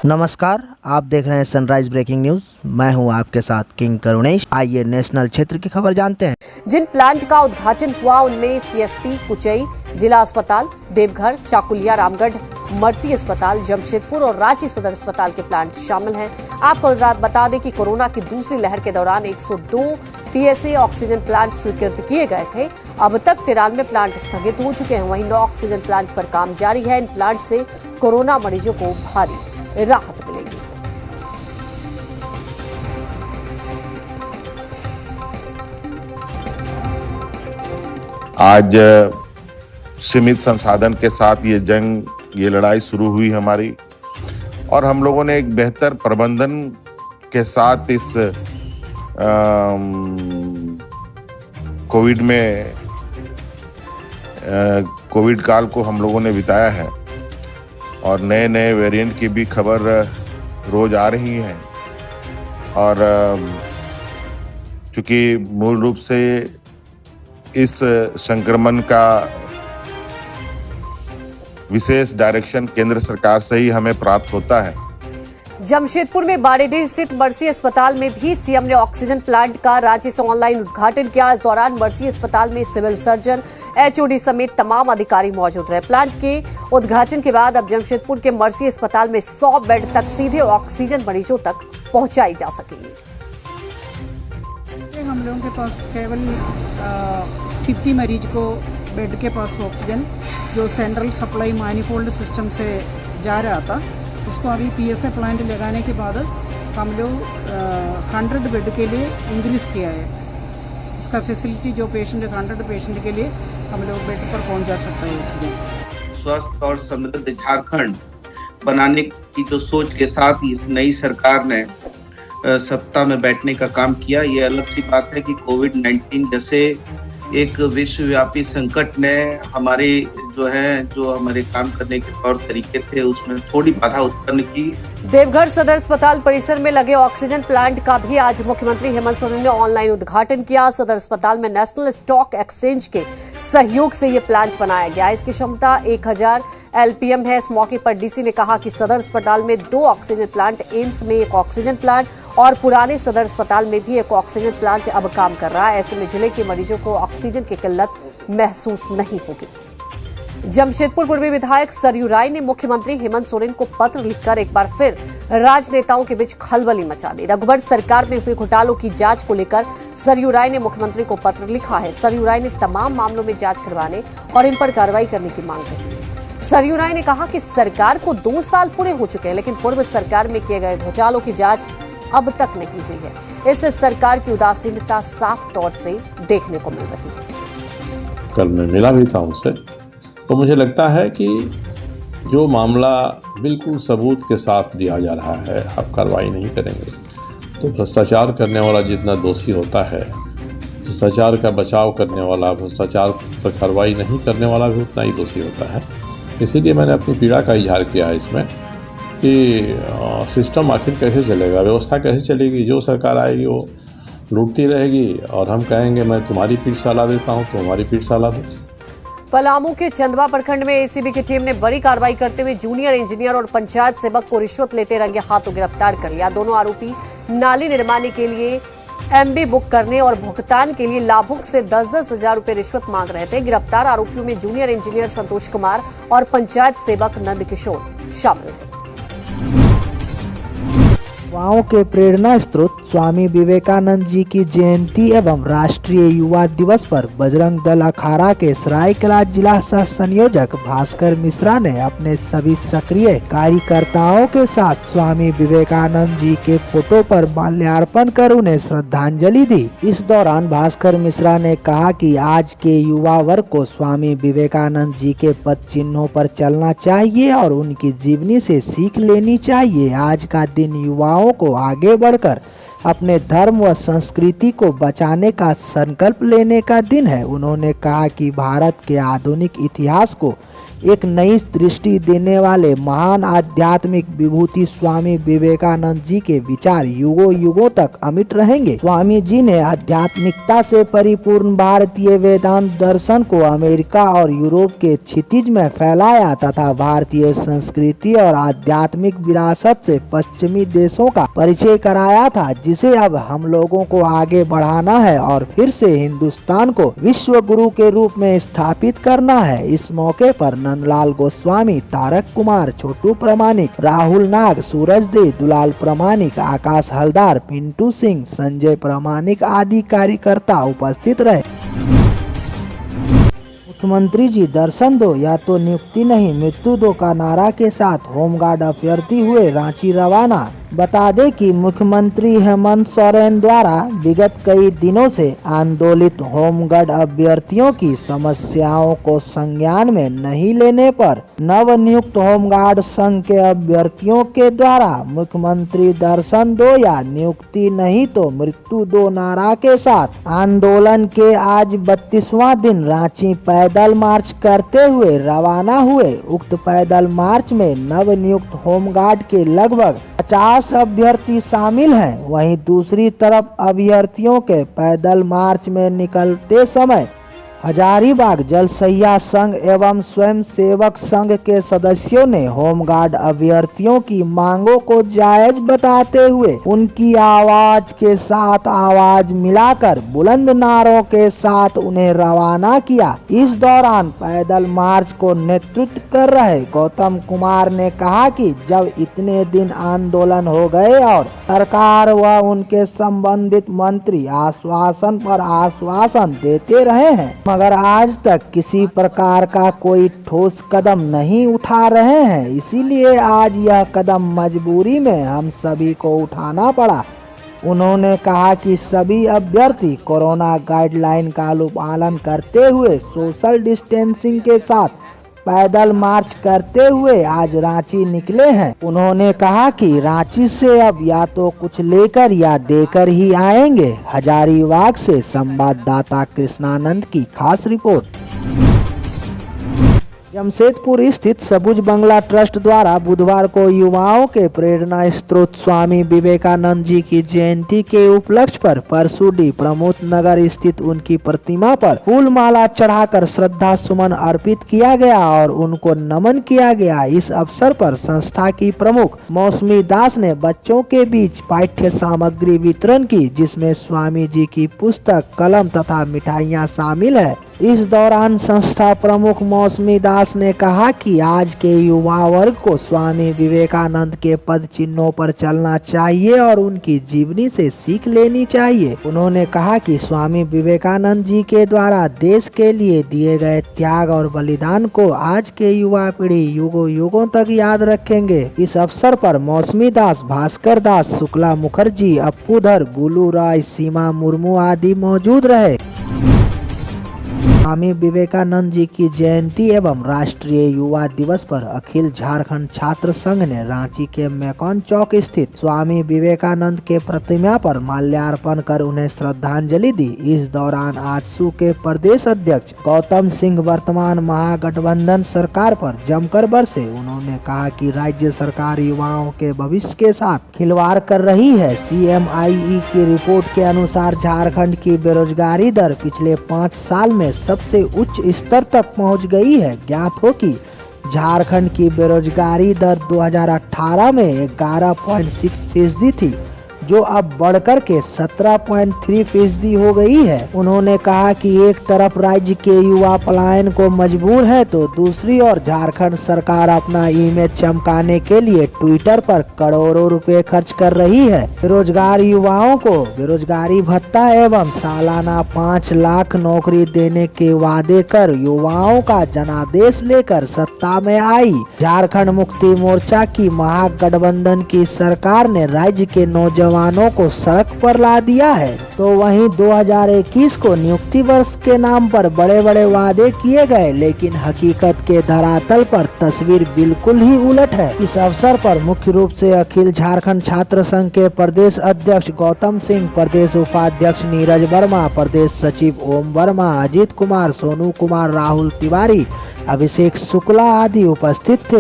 नमस्कार, आप देख रहे हैं सनराइज ब्रेकिंग न्यूज। मैं हूं आपके साथ किंग करुणेश। आइए नेशनल क्षेत्र की खबर जानते हैं। जिन प्लांट का उद्घाटन हुआ उनमें सीएसपी कुचई, जिला अस्पताल देवघर, चाकुलिया रामगढ़, मर्सी अस्पताल जमशेदपुर और रांची सदर अस्पताल के प्लांट शामिल हैं। आपको बता दें कि कोरोना की दूसरी लहर के दौरान 102 पीएसए ऑक्सीजन प्लांट स्वीकृत किए गए थे। अब तक 93 प्लांट स्थगित हो चुके हैं। वहीं 9 ऑक्सीजन प्लांट पर काम जारी है। इन प्लांट से कोरोना मरीजों को भारी राहत मिलेगी। आज सीमित संसाधन के साथ ये लड़ाई शुरू हुई हमारी, और हम लोगों ने एक बेहतर प्रबंधन के साथ इस कोविड काल को हम लोगों ने बिताया है। और नए नए वेरिएंट की भी खबर रोज आ रही हैं, और चूंकि मूल रूप से इस संक्रमण का विशेष डायरेक्शन केंद्र सरकार से ही हमें प्राप्त होता है। जमशेदपुर में बाड़ेडीह स्थित मर्सी अस्पताल में भी सीएम ने ऑक्सीजन प्लांट का रांची से ऑनलाइन उद्घाटन किया। इस दौरान मर्सी अस्पताल में सिविल सर्जन, एचओडी समेत तमाम अधिकारी मौजूद रहे। प्लांट के उद्घाटन के बाद अब जमशेदपुर के मर्सी अस्पताल में 100 बेड तक सीधे ऑक्सीजन मरीजों तक पहुंचाई जा सकेगी। हम लोगों के पास केवल 50 मरीज को बेड के पास ऑक्सीजन जो सेंट्रल सप्लाई मैनिफोल्ड सिस्टम से जा रहा था, उसको अभी पीएसए प्लांट लगाने के बाद हम लोग 100 बेड के लिए इंक्रीज किया है। इसका फैसिलिटी जो पेशेंट 100 पेशेंट के लिए हम लोग बेड पर पहुंच जा सकता है ऑक्सीजन। स्वस्थ और समृद्ध झारखंड बनाने की जो सोच के साथ इस नई सरकार ने सत्ता में बैठने का काम किया। ये अलग सी बात है कि कोविड-19 जैसे एक विश्वव्यापी संकट ने जो हमारे काम करने के तौर तरीके थे उसमें थोड़ी बाधा उत्पन्न की। देवघर सदर अस्पताल परिसर में लगे ऑक्सीजन प्लांट का भी आज मुख्यमंत्री हेमंत सोरेन ने ऑनलाइन उद्घाटन किया। सदर अस्पताल में नेशनल स्टॉक एक्सचेंज के सहयोग से ये प्लांट बनाया गया। इसकी क्षमता 1000 LPM है। इस मौके पर डीसी ने कहा कि सदर अस्पताल में 2 ऑक्सीजन प्लांट, एम्स में 1 ऑक्सीजन प्लांट और पुराने सदर अस्पताल में भी 1 ऑक्सीजन प्लांट अब काम कर रहा है। ऐसे में जिले के मरीजों को ऑक्सीजन की किल्लत महसूस नहीं होगी। जमशेदपुर पूर्वी विधायक सरयू राय ने मुख्यमंत्री हेमंत सोरेन को पत्र लिखकर एक बार फिर राजनेताओं के बीच खलबली मचा दी। रघुबर सरकार में हुए घोटालों की जांच को लेकर सरयू राय ने मुख्यमंत्री को पत्र लिखा है। सरयू राय ने तमाम मामलों में जांच करवाने और इन पर कार्रवाई करने की मांग की है। सरयू राय ने कहा कि सरकार को 2 साल पूरे हो चुके हैं, लेकिन पूर्व सरकार में किए गए घोटालों की जांच अब तक नहीं हुई है। इससे सरकार की उदासीनता साफ तौर से देखने को मिल रही है। कल मैं मिला भी था उनसे, तो मुझे लगता है कि जो मामला बिल्कुल सबूत के साथ दिया जा रहा है, आप कार्रवाई नहीं करेंगे तो भ्रष्टाचार करने वाला जितना दोषी होता है, भ्रष्टाचार का बचाव करने वाला, भ्रष्टाचार पर कार्रवाई नहीं करने वाला भी उतना ही दोषी होता है। इसीलिए मैंने अपनी पीड़ा का इजहार किया है इसमें कि सिस्टम आखिर कैसे चलेगा, व्यवस्था कैसे चलेगी। जो सरकार आएगी वो लूटती रहेगी और हम कहेंगे मैं तुम्हारी पीठ सहला देता हूँ, तो हमारी पीठ सहला दो। पलामू के चंदवा प्रखंड में एसीबी की टीम ने बड़ी कार्रवाई करते हुए जूनियर इंजीनियर और पंचायत सेवक को रिश्वत लेते रंगे हाथों गिरफ्तार कर लिया। दोनों आरोपी नाली निर्माण के लिए MB बुक करने और भुगतान के लिए लाभुक से 10-10 हजार रुपए रिश्वत मांग रहे थे। गिरफ्तार आरोपियों में जूनियर इंजीनियर संतोष कुमार और पंचायत सेवक नंद किशोर शामिल हैं। युवाओं के प्रेरणा स्रोत स्वामी विवेकानंद जी की जयंती एवं राष्ट्रीय युवा दिवस पर बजरंग दल अखाड़ा के सरायकेला जिला सह संयोजक भास्कर मिश्रा ने अपने सभी सक्रिय कार्यकर्ताओं के साथ स्वामी विवेकानंद जी के फोटो पर माल्यार्पण कर उन्हें श्रद्धांजलि दी। इस दौरान भास्कर मिश्रा ने कहा कि आज के युवा वर्ग को स्वामी विवेकानंद जी के पद चिन्हों पर चलना चाहिए और उनकी जीवनी से सीख लेनी चाहिए। आज का दिन युवाओं को आगे बढ़कर अपने धर्म व संस्कृति को बचाने का संकल्प लेने का दिन है। उन्होंने कहा कि भारत के आधुनिक इतिहास को एक नई दृष्टि देने वाले महान आध्यात्मिक विभूति स्वामी विवेकानंद जी के विचार युगों युगों तक अमिट रहेंगे। स्वामी जी ने आध्यात्मिकता से परिपूर्ण भारतीय वेदांत दर्शन को अमेरिका और यूरोप के क्षितिज में फैलाया तथा भारतीय संस्कृति और आध्यात्मिक विरासत से पश्चिमी देशों का परिचय कराया था, जिसे अब हम लोगों को आगे बढ़ाना है और फिर से हिंदुस्तान को विश्व गुरु के रूप में स्थापित करना है। इस मौके पर नंदलाल गोस्वामी, तारक कुमार, छोटू प्रमाणिक, राहुल नाग, सूरज दे, दुलाल प्रमाणिक, आकाश हलदार, पिंटू सिंह, संजय प्रमाणिक आदि कार्यकर्ता उपस्थित रहे। मुख्यमंत्री जी दर्शन दो या तो नियुक्ति नहीं मृत्यु दो का नारा के साथ होमगार्ड अभ्यर्थी हुए रांची रवाना। बता दें कि मुख्यमंत्री हेमंत सोरेन द्वारा विगत कई दिनों से आंदोलित होमगार्ड अभ्यर्थियों की समस्याओं को संज्ञान में नहीं लेने पर नवनियुक्त होमगार्ड संघ के अभ्यर्थियों के द्वारा मुख्यमंत्री दर्शन दो या नियुक्ति नहीं तो मृत्यु दो नारा के साथ आंदोलन के आज 32वां दिन रांची पैदल मार्च करते हुए रवाना हुए। उक्त पैदल मार्च में नवनियुक्त होमगार्ड के लगभग 50 अभ्यर्थी शामिल हैं। वहीं दूसरी तरफ अभ्यर्थियों के पैदल मार्च में निकलते समय हजारीबाग जल सहिया संघ एवं स्वयं सेवक संघ के सदस्यों ने होमगार्ड अभ्यर्थियों की मांगों को जायज बताते हुए उनकी आवाज के साथ आवाज मिलाकर बुलंद नारों के साथ उन्हें रवाना किया। इस दौरान पैदल मार्च को नेतृत्व कर रहे गौतम कुमार ने कहा कि जब इतने दिन आंदोलन हो गए और सरकार व उनके संबंधित मंत्री आश्वासन पर आश्वासन देते रहे हैं मगर आज तक किसी प्रकार का कोई ठोस कदम नहीं उठा रहे हैं, इसीलिए आज यह कदम मजबूरी में हम सभी को उठाना पड़ा। उन्होंने कहा कि सभी अभ्यर्थी कोरोना गाइडलाइन का अनुपालन करते हुए सोशल डिस्टेंसिंग के साथ पैदल मार्च करते हुए आज रांची निकले हैं। उन्होंने कहा कि रांची से अब या तो कुछ लेकर या देकर ही आएंगे। हजारीबाग से संवाददाता कृष्णानंद की खास रिपोर्ट। जमशेदपुर स्थित सबुज बंगला ट्रस्ट द्वारा बुधवार को युवाओं के प्रेरणा स्रोत स्वामी विवेकानंद जी की जयंती के उपलक्ष्य पर परसूडी प्रमोद नगर स्थित उनकी प्रतिमा पर फूल माला चढ़ाकर श्रद्धा सुमन अर्पित किया गया और उनको नमन किया गया। इस अवसर पर संस्था की प्रमुख मौसमी दास ने बच्चों के बीच पाठ्य सामग्री वितरण की, जिसमें स्वामी जी की पुस्तक, कलम तथा मिठाइयाँ शामिल है। इस दौरान संस्था प्रमुख मौसमी दास ने कहा कि आज के युवा वर्ग को स्वामी विवेकानंद के पद चिन्हों पर चलना चाहिए और उनकी जीवनी से सीख लेनी चाहिए। उन्होंने कहा कि स्वामी विवेकानंद जी के द्वारा देश के लिए दिए गए त्याग और बलिदान को आज के युवा पीढ़ी युगों युगों तक याद रखेंगे। इस अवसर पर मौसमी दास, भास्कर दास, शुक्ला मुखर्जी, अप्पूधर, बुलू राय, सीमा मुर्मू आदि मौजूद रहे। स्वामी विवेकानंद जी की जयंती एवं राष्ट्रीय युवा दिवस पर अखिल झारखंड छात्र संघ ने रांची के मैकॉन चौक स्थित स्वामी विवेकानंद के प्रतिमा पर माल्यार्पण कर उन्हें श्रद्धांजलि दी। इस दौरान आजसू के प्रदेश अध्यक्ष गौतम सिंह वर्तमान महागठबंधन सरकार पर जमकर बरसे। उन्होंने कहा कि राज्य सरकार युवाओं के भविष्य के साथ खिलवाड़ कर रही है। CMIE की रिपोर्ट के अनुसार झारखंड की बेरोजगारी दर पिछले 5 साल में सबसे उच्च स्तर तक पहुंच गई है। ज्ञात हो कि झारखंड की बेरोजगारी दर 2018 में 11.6% थी, जो अब बढ़कर के 17.3% हो गई है। उन्होंने कहा कि एक तरफ राज्य के युवा पलायन को मजबूर है तो दूसरी ओर झारखंड सरकार अपना इमेज चमकाने के लिए ट्विटर पर करोड़ों रुपए खर्च कर रही है। बेरोजगार युवाओं को बेरोजगारी भत्ता एवं सालाना 5 लाख नौकरी देने के वादे कर युवाओं का जनादेश लेकर सत्ता में आई। झारखंड मुक्ति मोर्चा की महागठबंधन की सरकार ने राज्य के नौजवान जवानों को सड़क पर ला दिया है, तो वहीं 2021 को नियुक्ति वर्ष के नाम पर बड़े बड़े वादे किए गए, लेकिन हकीकत के धरातल पर तस्वीर बिल्कुल ही उलट है। इस अवसर पर मुख्य रूप से अखिल झारखंड छात्र संघ के प्रदेश अध्यक्ष गौतम सिंह, प्रदेश उपाध्यक्ष नीरज वर्मा, प्रदेश सचिव ओम वर्मा, अजीत कुमार, सोनू कुमार, राहुल तिवारी, अभिषेक शुक्ला आदि उपस्थित थे।